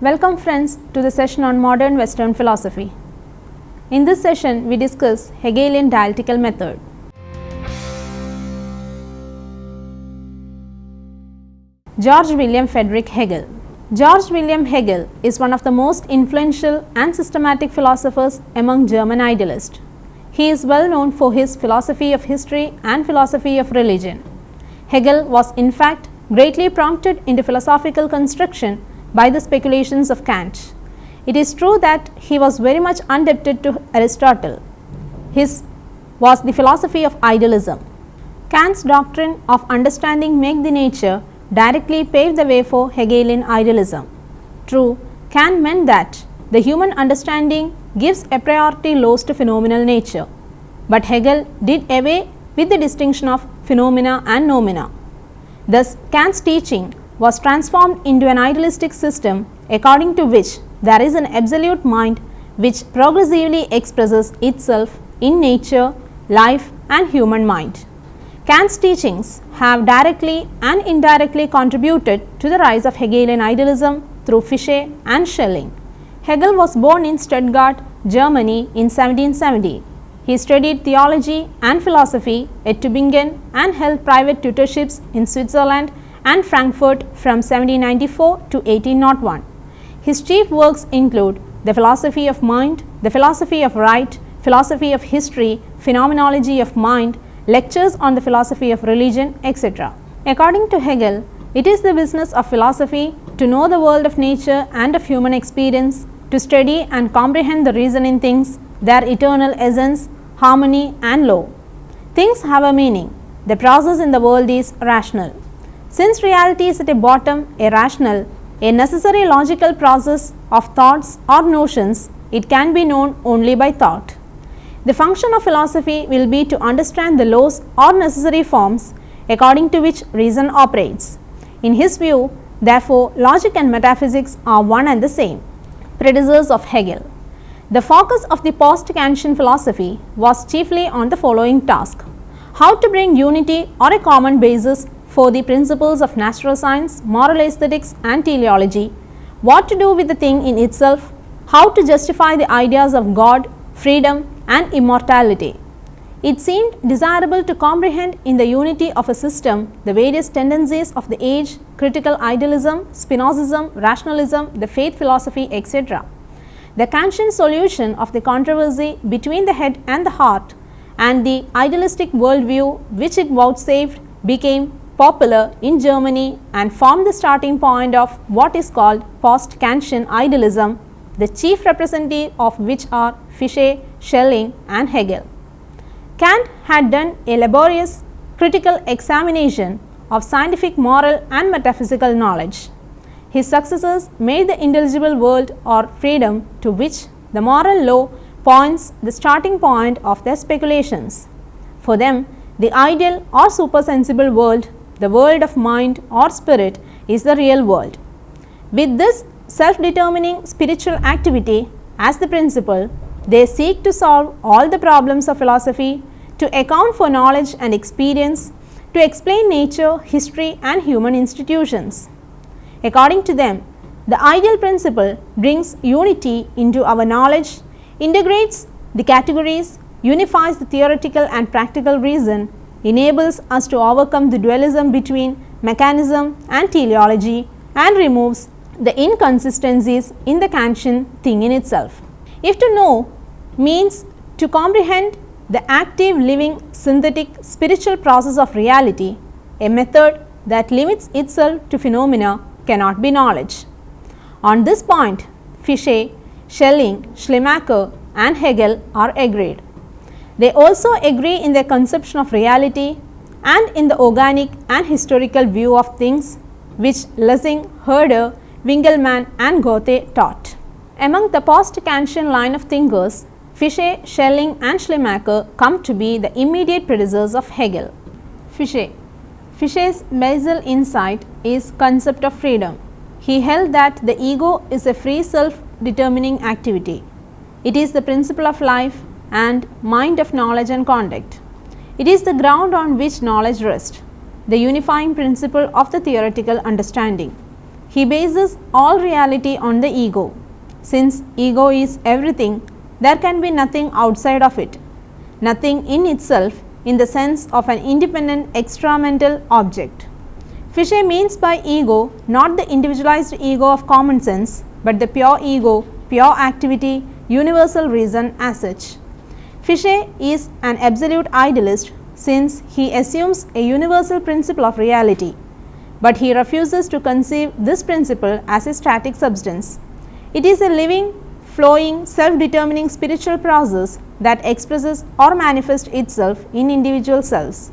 Welcome friends to the session on modern Western philosophy. In this session, we discuss Hegelian dialectical method. George William Friedrich Hegel. George William Hegel is one of the most influential and systematic philosophers among German idealists. He is well known for his philosophy of history and philosophy of religion. Hegel was in fact greatly prompted into philosophical construction by the speculations of Kant. It is true that he was very much indebted to Aristotle. His was the philosophy of idealism. Kant's doctrine of understanding make the nature directly paved the way for Hegelian idealism. True, Kant meant that the human understanding gives a priority laws to phenomenal nature, but Hegel did away with the distinction of phenomena and noumena. Thus, Kant's teaching was transformed into an idealistic system according to which there is an absolute mind which progressively expresses itself in nature, life and human mind. Kant's teachings have directly and indirectly contributed to the rise of Hegelian idealism through Fichte and Schelling. Hegel was born in Stuttgart, Germany in 1770. He studied theology and philosophy at Tübingen and held private tutorships in Switzerland and Frankfurt from 1794 to 1801. His chief works include the philosophy of mind, the philosophy of right, philosophy of history, phenomenology of mind, lectures on the philosophy of religion, etc. According to Hegel, it is the business of philosophy to know the world of nature and of human experience, to study and comprehend the reason in things, their eternal essence, harmony and law. Things have a meaning. The process in the world is rational. Since reality is at a bottom a rational, a necessary logical process of thoughts or notions, it can be known only by thought. The function of philosophy will be to understand the laws or necessary forms according to which reason operates. In his view, therefore, logic and metaphysics are one and the same, predecessors of Hegel. The focus of the post-Kantian philosophy was chiefly on the following task: how to bring unity or a common basis for the principles of natural science, moral aesthetics and teleology, what to do with the thing in itself, how to justify the ideas of God, freedom and immortality. It seemed desirable to comprehend in the unity of a system the various tendencies of the age, critical idealism, Spinozism, rationalism, the faith philosophy, etc. The Kantian solution of the controversy between the head and the heart and the idealistic worldview which it vouchsafed became popular in Germany and formed the starting point of what is called post-Kantian idealism, the chief representatives of which are Fichte, Schelling and Hegel. Kant had done a laborious critical examination of scientific, moral and metaphysical knowledge. His successors made the intelligible world or freedom to which the moral law points the starting point of their speculations. For them, the ideal or supersensible world, the world of mind or spirit, is the real world. With this self-determining spiritual activity as the principle, they seek to solve all the problems of philosophy, to account for knowledge and experience, to explain nature, history and human institutions. According to them, the ideal principle brings unity into our knowledge, integrates the categories, unifies the theoretical and practical reason, enables us to overcome the dualism between mechanism and teleology, and removes the inconsistencies in the Kantian thing in itself. If to know means to comprehend the active, living, synthetic, spiritual process of reality, a method that limits itself to phenomena cannot be knowledge. On this point, Fichte, Schelling, Schleiermacher and Hegel are agreed. They also agree in their conception of reality and in the organic and historical view of things which Lessing, Herder, Winckelmann and Goethe taught. Among the post-Kantian line of thinkers, Fichte, Schelling and Schleiermacher come to be the immediate predecessors of Hegel. Fichte's basal insight is concept of freedom. He held that the ego is a free self-determining activity. It is the principle of life and mind of knowledge and conduct. It is the ground on which knowledge rests, the unifying principle of the theoretical understanding. He bases all reality on the ego. Since ego is everything, there can be nothing outside of it, nothing in itself in the sense of an independent extramental object. Fichte means by ego not the individualized ego of common sense, but the pure ego, pure activity, universal reason as such. Fichte is an absolute idealist since he assumes a universal principle of reality, but he refuses to conceive this principle as a static substance. It is a living, flowing, self-determining spiritual process that expresses or manifests itself in individual selves.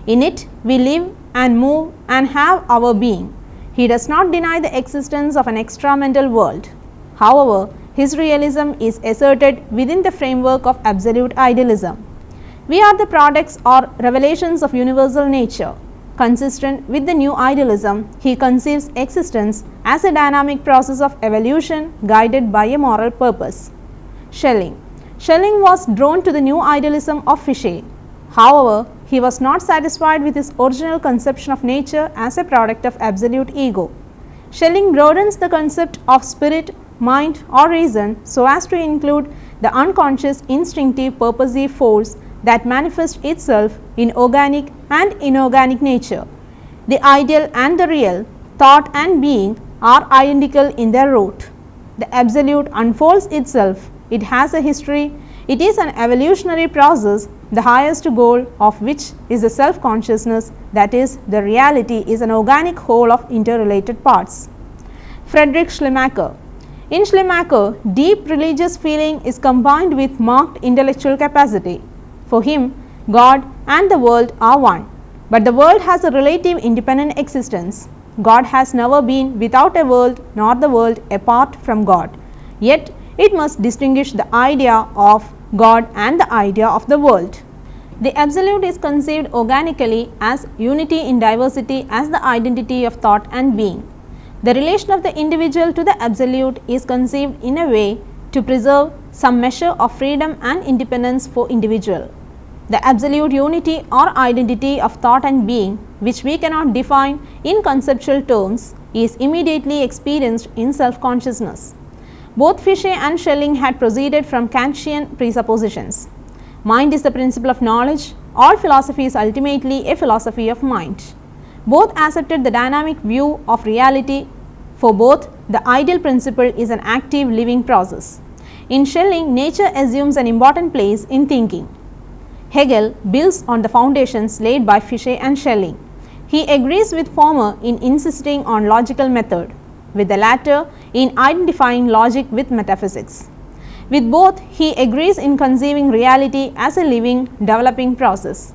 In it, we live and move and have our being. He does not deny the existence of an extramental world. However, his realism is asserted within the framework of absolute idealism. We are the products or revelations of universal nature. Consistent with the new idealism, he conceives existence as a dynamic process of evolution guided by a moral purpose. Schelling was drawn to the new idealism of Fichte. However, he was not satisfied with his original conception of nature as a product of absolute ego. Schelling broadens the concept of spirit, mind or reason so as to include the unconscious instinctive purposive force that manifests itself in organic and inorganic nature. The ideal and the real, thought and being are identical in their root. The absolute unfolds itself, it has a history, it is an evolutionary process, the highest goal of which is the self-consciousness, that is, the reality is an organic whole of interrelated parts. Friedrich Schleiermacher. In Schleiermacher, deep religious feeling is combined with marked intellectual capacity. For him, God and the world are one, but the world has a relative independent existence. God has never been without a world, nor the world apart from God. Yet, it must distinguish the idea of God and the idea of the world. The absolute is conceived organically as unity in diversity as the identity of thought and being. The relation of the individual to the absolute is conceived in a way to preserve some measure of freedom and independence for individual. The absolute unity or identity of thought and being, which we cannot define in conceptual terms, is immediately experienced in self-consciousness. Both Fichte and Schelling had proceeded from Kantian presuppositions. Mind is the principle of knowledge. All philosophy is ultimately a philosophy of mind. Both accepted the dynamic view of reality. For both, the ideal principle is an active living process. In Schelling, nature assumes an important place in thinking. Hegel builds on the foundations laid by Fichte and Schelling. He agrees with former in insisting on logical method, with the latter in identifying logic with metaphysics. With both, he agrees in conceiving reality as a living, developing process.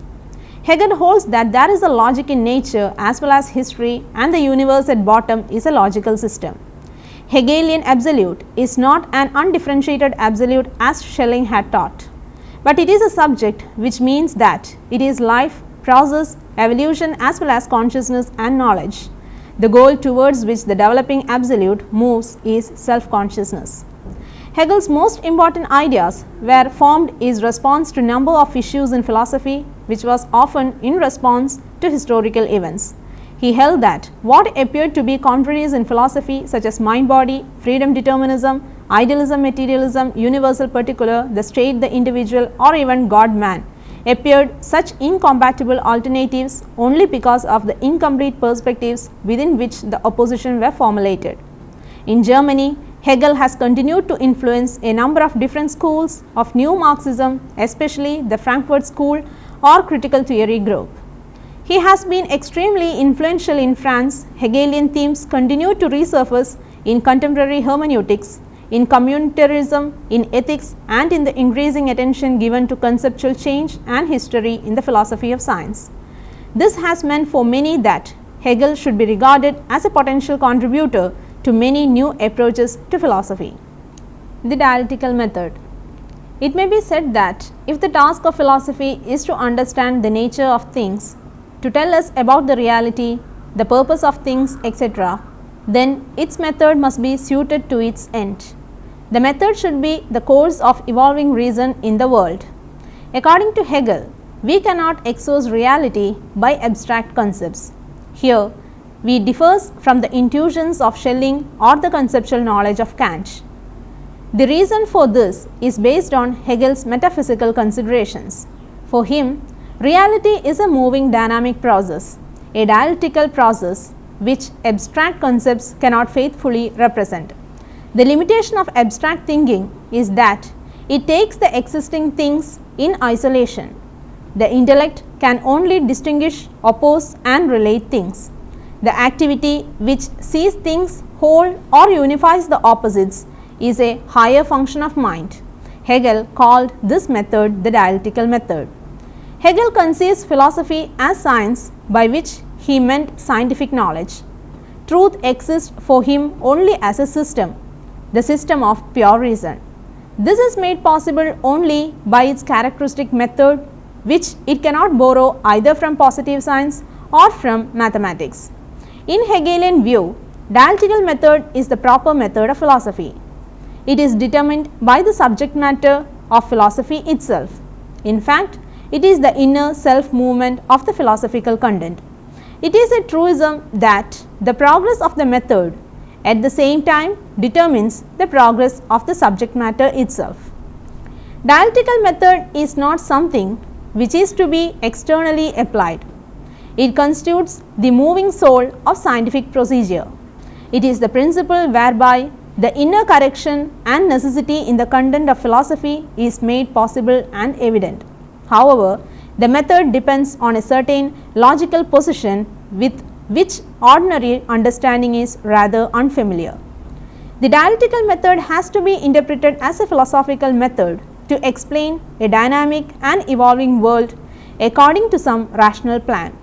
Hegel holds that there is a logic in nature as well as history, and the universe at bottom is a logical system. Hegelian Absolute is not an undifferentiated absolute as Schelling had taught, but it is a subject, which means that it is life, process, evolution as well as consciousness and knowledge. The goal towards which the developing absolute moves is self-consciousness. Hegel's most important ideas were formed in response to a number of issues in philosophy, which was often in response to historical events. He held that what appeared to be contraries in philosophy, such as mind-body, freedom determinism, idealism, materialism, universal particular, the state, the individual, or even God-man, appeared such incompatible alternatives only because of the incomplete perspectives within which the opposition were formulated. In Germany, Hegel has continued to influence a number of different schools of new Marxism, especially the Frankfurt School or critical theory group. He has been extremely influential in France. Hegelian themes continue to resurface in contemporary hermeneutics, in communitarism, in ethics, and in the increasing attention given to conceptual change and history in the philosophy of science. This has meant for many that Hegel should be regarded as a potential contributor to many new approaches to philosophy. The dialectical method. It may be said that if the task of philosophy is to understand the nature of things, to tell us about the reality, the purpose of things, etc., then its method must be suited to its end. The method should be the course of evolving reason in the world. According to Hegel, we cannot exhaust reality by abstract concepts. Here, we differs from the intuitions of Schelling or the conceptual knowledge of Kant. The reason for this is based on Hegel's metaphysical considerations. For him, reality is a moving dynamic process, a dialectical process which abstract concepts cannot faithfully represent. The limitation of abstract thinking is that it takes the existing things in isolation. The intellect can only distinguish, oppose and relate things. The activity which sees things whole or unifies the opposites is a higher function of mind. Hegel called this method the dialectical method. Hegel conceives philosophy as science, by which he meant scientific knowledge. Truth exists for him only as a system, the system of pure reason. This is made possible only by its characteristic method, which it cannot borrow either from positive science or from mathematics. In Hegelian view, dialectical method is the proper method of philosophy. It is determined by the subject matter of philosophy itself. In fact, it is the inner self movement of the philosophical content. It is a truism that the progress of the method at the same time determines the progress of the subject matter itself. Dialectical method is not something which is to be externally applied. It constitutes the moving soul of scientific procedure. It is the principle whereby the inner correction and necessity in the content of philosophy is made possible and evident. However, the method depends on a certain logical position with which ordinary understanding is rather unfamiliar. The dialectical method has to be interpreted as a philosophical method to explain a dynamic and evolving world according to some rational plan.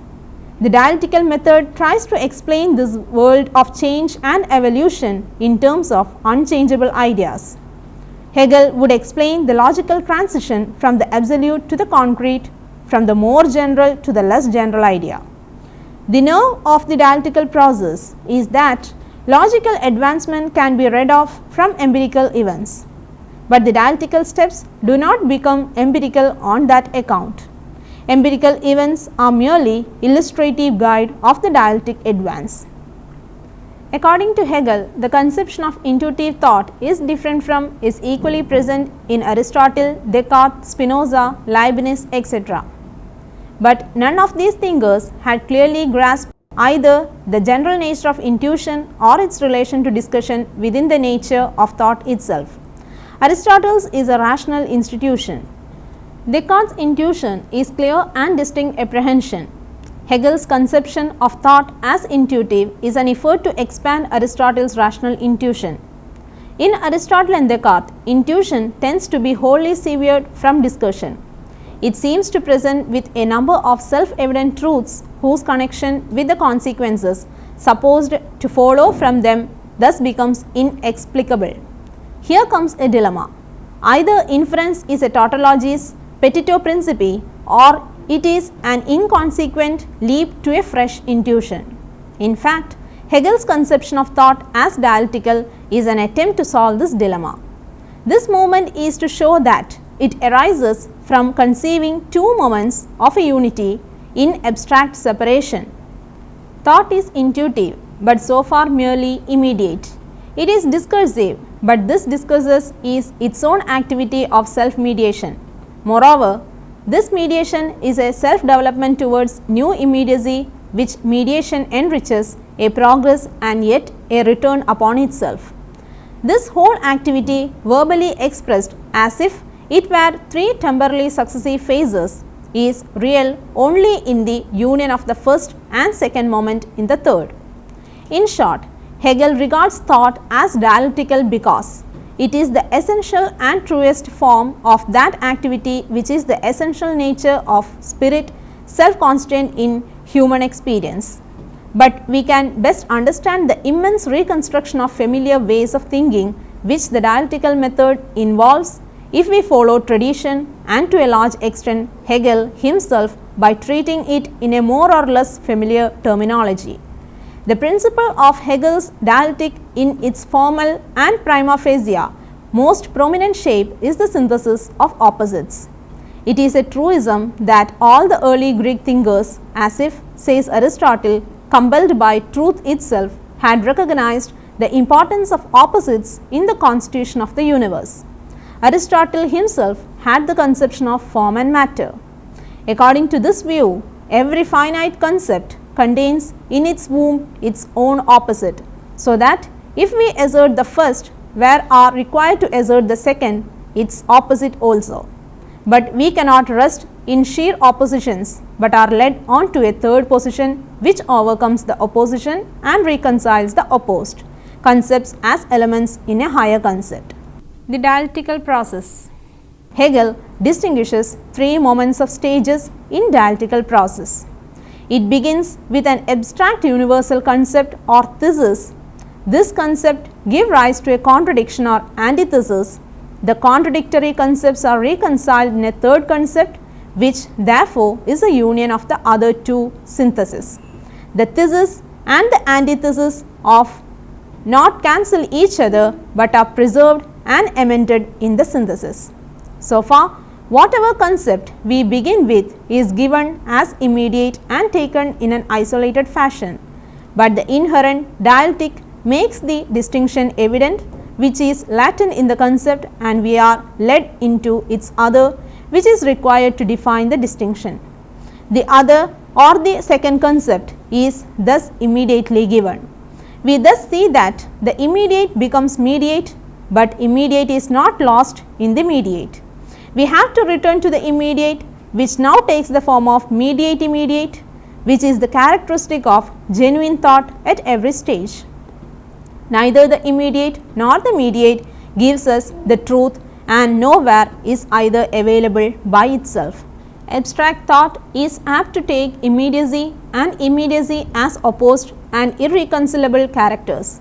The dialectical method tries to explain this world of change and evolution in terms of unchangeable ideas. Hegel would explain the logical transition from the absolute to the concrete, from the more general to the less general idea. The nerve of the dialectical process is that logical advancement can be read off from empirical events, but the dialectical steps do not become empirical on that account. Empirical events are merely illustrative guide of the dialectic advance. According to Hegel, the conception of intuitive thought is different from, is equally present in Aristotle, Descartes, Spinoza, Leibniz, etc. But none of these thinkers had clearly grasped either the general nature of intuition or its relation to discussion within the nature of thought itself. Aristotle's is a rational institution. Descartes' intuition is clear and distinct apprehension. Hegel's conception of thought as intuitive is an effort to expand Aristotle's rational intuition. In Aristotle and Descartes, intuition tends to be wholly severed from discussion. It seems to present with a number of self-evident truths whose connection with the consequences supposed to follow from them thus becomes inexplicable. Here comes a dilemma. Either inference is a tautologis petito principii, or it is an inconsequent leap to a fresh intuition. In fact, Hegel's conception of thought as dialectical is an attempt to solve this dilemma. This movement is to show that it arises from conceiving two moments of a unity in abstract separation. Thought is intuitive, but so far merely immediate. It is discursive, but this discursus is its own activity of self-mediation. Moreover, this mediation is a self-development towards new immediacy, which mediation enriches a progress and yet a return upon itself. This whole activity, verbally expressed as if it were three temporally successive phases, is real only in the union of the first and second moment in the third. In short, Hegel regards thought as dialectical because it is the essential and truest form of that activity which is the essential nature of spirit self-constant in human experience. But we can best understand the immense reconstruction of familiar ways of thinking which the dialectical method involves if we follow tradition and to a large extent Hegel himself by treating it in a more or less familiar terminology. The principle of Hegel's dialectic in its formal and prima facie most prominent shape is the synthesis of opposites. It is a truism that all the early Greek thinkers, as if, says Aristotle, compelled by truth itself, had recognized the importance of opposites in the constitution of the universe. Aristotle himself had the conception of form and matter. According to this view, every finite concept contains in its womb its own opposite, so that if we assert the first, we are required to assert the second, its opposite also. But we cannot rest in sheer oppositions, but are led on to a third position which overcomes the opposition and reconciles the opposed concepts as elements in a higher concept. The dialectical process. Hegel distinguishes three moments of stages in dialectical process. It begins with an abstract universal concept or thesis. This concept gives rise to a contradiction or antithesis. The contradictory concepts are reconciled in a third concept, which therefore is a union of the other two syntheses. The thesis and the antithesis of not cancel each other, but are preserved and amended in the synthesis. So far, whatever concept we begin with is given as immediate and taken in an isolated fashion, but the inherent dialectic makes the distinction evident, which is latent in the concept, and we are led into its other, which is required to define the distinction. The other or the second concept is thus immediately given. We thus see that the immediate becomes mediate, but immediate is not lost in the mediate. We have to return to the immediate, which now takes the form of mediate immediate, which is the characteristic of genuine thought at every stage. Neither the immediate nor the mediate gives us the truth, and nowhere is either available by itself. Abstract thought is apt to take immediacy and immediacy as opposed and irreconcilable characters.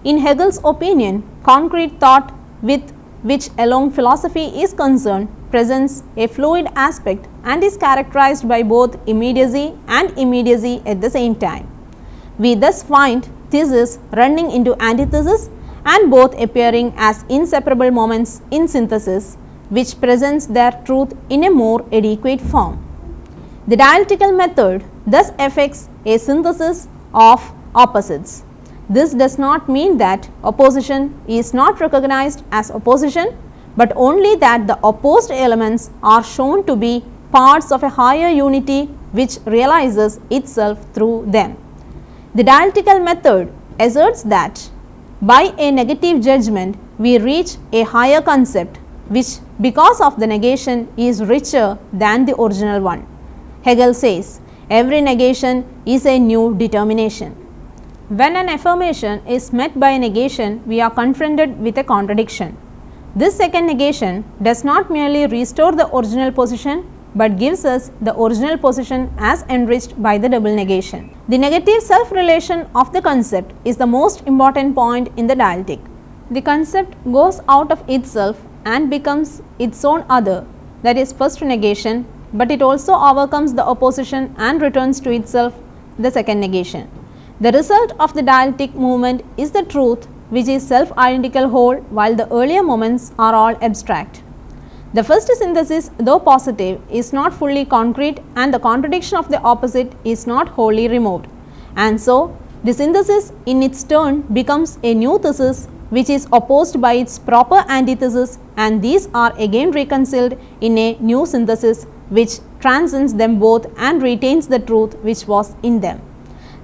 In Hegel's opinion, concrete thought, with which alone philosophy is concerned, presents a fluid aspect and is characterized by both immediacy and immediacy at the same time. We thus find thesis running into antithesis and both appearing as inseparable moments in synthesis, which presents their truth in a more adequate form. The dialectical method thus affects a synthesis of opposites. This does not mean that opposition is not recognized as opposition, but only that the opposed elements are shown to be parts of a higher unity which realizes itself through them. The dialectical method asserts that by a negative judgment we reach a higher concept, which because of the negation is richer than the original one. Hegel says, every negation is a new determination. When an affirmation is met by a negation, we are confronted with a contradiction. This second negation does not merely restore the original position, but gives us the original position as enriched by the double negation. The negative self-relation of the concept is the most important point in the dialectic. The concept goes out of itself and becomes its own other, that is first negation, but it also overcomes the opposition and returns to itself, the second negation. The result of the dialectic movement is the truth, which is self-identical whole, while the earlier moments are all abstract. The first synthesis, though positive, is not fully concrete, and the contradiction of the opposite is not wholly removed. And so, the synthesis in its turn becomes a new thesis, which is opposed by its proper antithesis, and these are again reconciled in a new synthesis which transcends them both and retains the truth which was in them.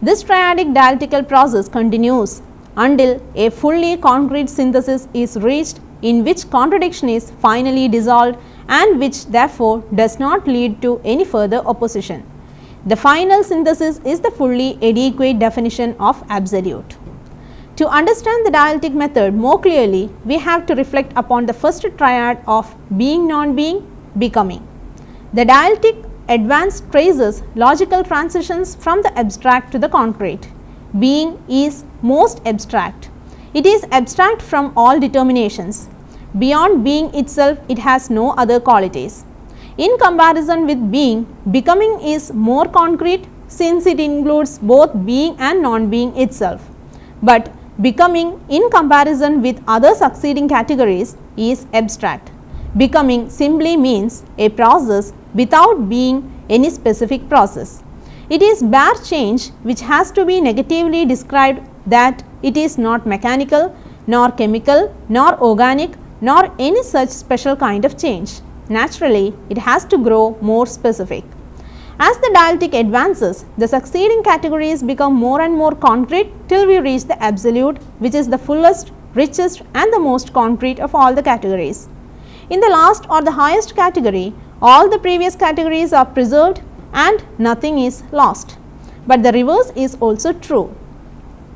This triadic dialectical process continues until a fully concrete synthesis is reached, in which contradiction is finally dissolved and which therefore does not lead to any further opposition. The final synthesis is the fully adequate definition of absolute. To understand the dialectic method more clearly, we have to reflect upon the first triad of being, non-being, becoming. The dialectic advance traces logical transitions from the abstract to the concrete. Being is most abstract. It is abstract from all determinations. Beyond being itself, it has no other qualities. In comparison with being, becoming is more concrete, since it includes both being and non-being itself. But becoming, in comparison with other succeeding categories, is abstract. Becoming simply means a process without being any specific process. It is bare change which has to be negatively described, that it is not mechanical, nor chemical, nor organic, nor any such special kind of change. Naturally, it has to grow more specific. As the dialectic advances, the succeeding categories become more and more concrete till we reach the absolute, which is the fullest, richest and the most concrete of all the categories. In the last or the highest category, all the previous categories are preserved and nothing is lost. But the reverse is also true.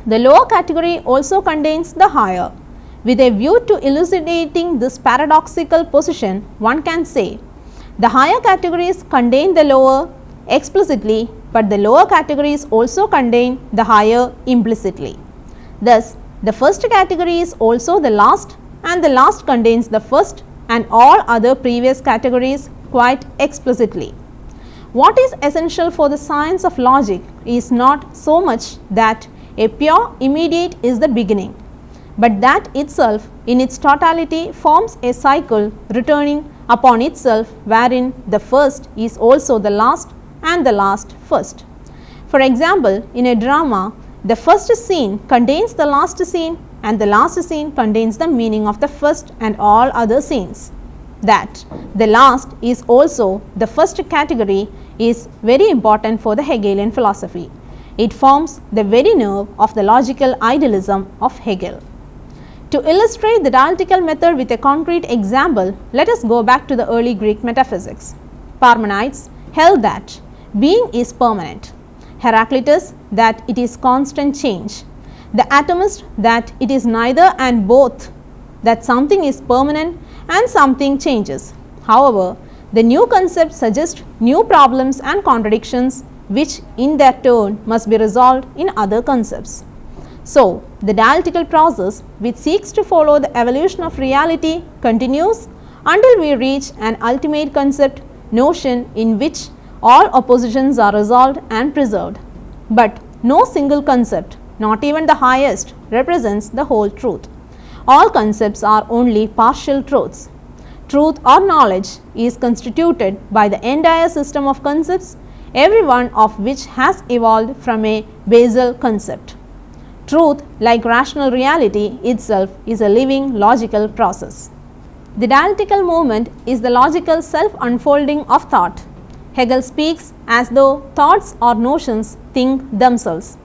The lower category also contains the higher. With a view to elucidating this paradoxical position, one can say the higher categories contain the lower explicitly, but the lower categories also contain the higher implicitly. Thus, the first category is also the last, and the last contains the first and all other previous categories quite explicitly. What is essential for the science of logic is not so much that a pure immediate is the beginning, but that itself in its totality forms a cycle returning upon itself, wherein the first is also the last and the last first. For example, in a drama, the first scene contains the last scene and the last scene contains the meaning of the first and all other scenes. That the last is also the first category is very important for the Hegelian philosophy. It forms the very nerve of the logical idealism of Hegel. To illustrate the dialectical method with a concrete example, let us go back to the early Greek metaphysics. Parmenides held that being is permanent, Heraclitus that it is constant change, the atomist that it is neither and both, that something is permanent and something changes. However, the new concepts suggest new problems and contradictions which in their turn must be resolved in other concepts. So, the dialectical process which seeks to follow the evolution of reality continues until we reach an ultimate concept notion in which all oppositions are resolved and preserved. But no single concept, not even the highest, represents the whole truth. All concepts are only partial truths. Truth or knowledge is constituted by the entire system of concepts, every one of which has evolved from a basal concept. Truth, like rational reality itself, is a living logical process. The dialectical movement is the logical self-unfolding of thought. Hegel speaks as though thoughts or notions think themselves.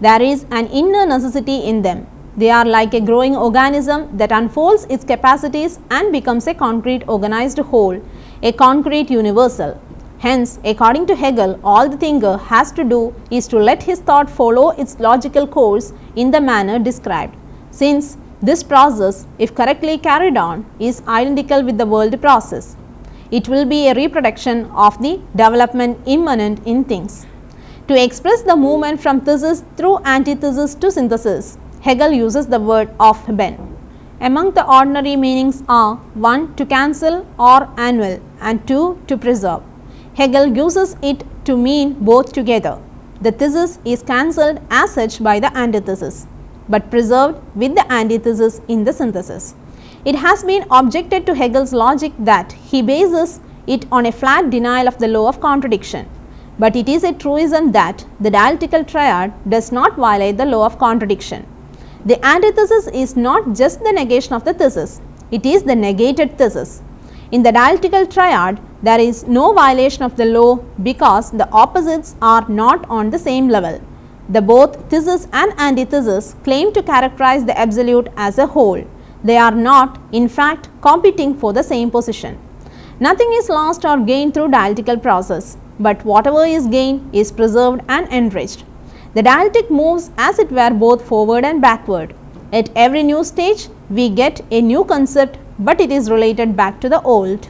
There is an inner necessity in them. They are like a growing organism that unfolds its capacities and becomes a concrete organized whole, a concrete universal. Hence, according to Hegel, all the thinker has to do is to let his thought follow its logical course in the manner described. Since this process, if correctly carried on, is identical with the world process, it will be a reproduction of the development immanent in things. To express the movement from thesis through antithesis to synthesis, Hegel uses the word aufheben. Among the ordinary meanings are 1 to cancel or annul and 2 to preserve. Hegel uses it to mean both together. The thesis is cancelled as such by the antithesis, but preserved with the antithesis in the synthesis. It has been objected to Hegel's logic that he bases it on a flat denial of the law of contradiction. But it is a truism that the dialectical triad does not violate the law of contradiction. The antithesis is not just the negation of the thesis, it is the negated thesis. In the dialectical triad, there is no violation of the law because the opposites are not on the same level. The both thesis and antithesis claim to characterize the absolute as a whole. They are not, in fact, competing for the same position. Nothing is lost or gained through dialectical process, but whatever is gained is preserved and enriched. The dialectic moves as it were both forward and backward. At every new stage, we get a new concept, but it is related back to the old.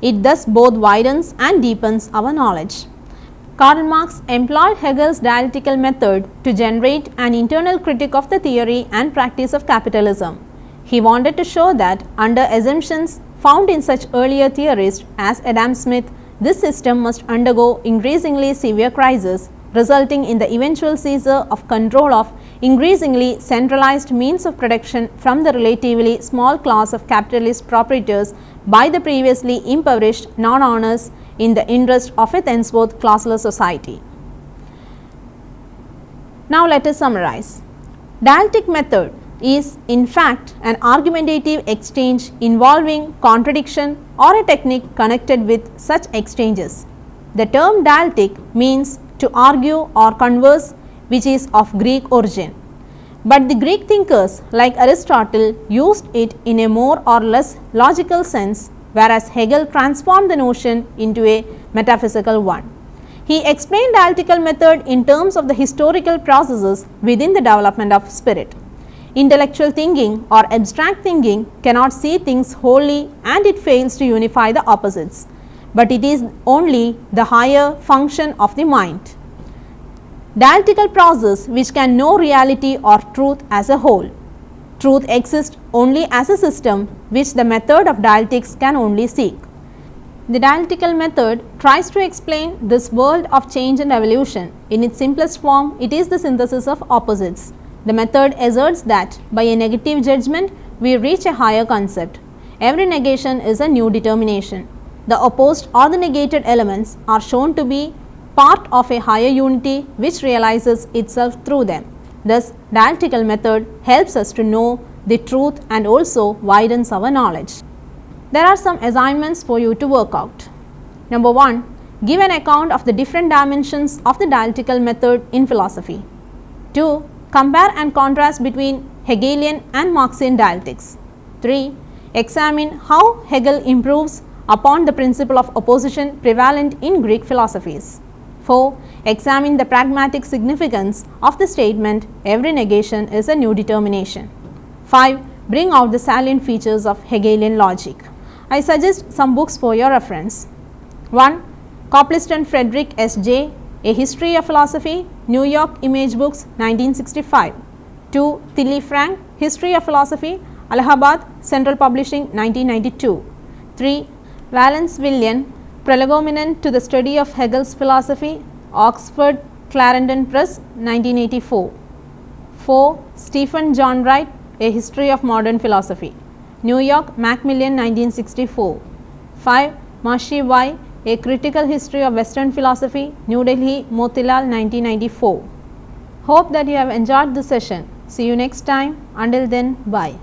It thus both widens and deepens our knowledge. Karl Marx employed Hegel's dialectical method to generate an internal critique of the theory and practice of capitalism. He wanted to show that under assumptions found in such earlier theorists as Adam Smith, this system must undergo increasingly severe crisis, resulting in the eventual seizure of control of increasingly centralized means of production from the relatively small class of capitalist proprietors by the previously impoverished non-owners in the interest of a thenceforth classless society. Now let us summarize. Dialectic method is in fact an argumentative exchange involving contradiction or a technique connected with such exchanges. The term dialectic means to argue or converse, which is of Greek origin. But the Greek thinkers like Aristotle used it in a more or less logical sense, whereas Hegel transformed the notion into a metaphysical one. He explained dialectical method in terms of the historical processes within the development of spirit. Intellectual thinking or abstract thinking cannot see things wholly and it fails to unify the opposites, but it is only the higher function of the mind. Dialectical process which can know reality or truth as a whole. Truth exists only as a system which the method of dialectics can only seek. The dialectical method tries to explain this world of change and evolution. In its simplest form, it is the synthesis of opposites. The method asserts that by a negative judgment, we reach a higher concept. Every negation is a new determination. The opposed or the negated elements are shown to be part of a higher unity which realizes itself through them. Thus, dialectical method helps us to know the truth and also widens our knowledge. There are some assignments for you to work out. Number 1, give an account of the different dimensions of the dialectical method in philosophy. 2, compare and contrast between Hegelian and Marxian dialectics. 3, examine how Hegel improves upon the principle of opposition prevalent in Greek philosophies. 4, examine the pragmatic significance of the statement every negation is a new determination. 5, bring out the salient features of Hegelian logic. I suggest some books for your reference. 1, Coplist and Friedrich S.J., A History of Philosophy, New York Image Books, 1965. 2, Tilly Frank, History of Philosophy, Allahabad, Central Publishing, 1992. 3, Valence William, Prolegomena to the Study of Hegel's Philosophy, Oxford Clarendon Press, 1984. 4, Stephen John Wright, A History of Modern Philosophy, New York, Macmillan, 1964. 5, Mashi Y, A Critical History of Western Philosophy, New Delhi, Motilal, 1994. Hope that you have enjoyed this session. See you next time. Until then, bye.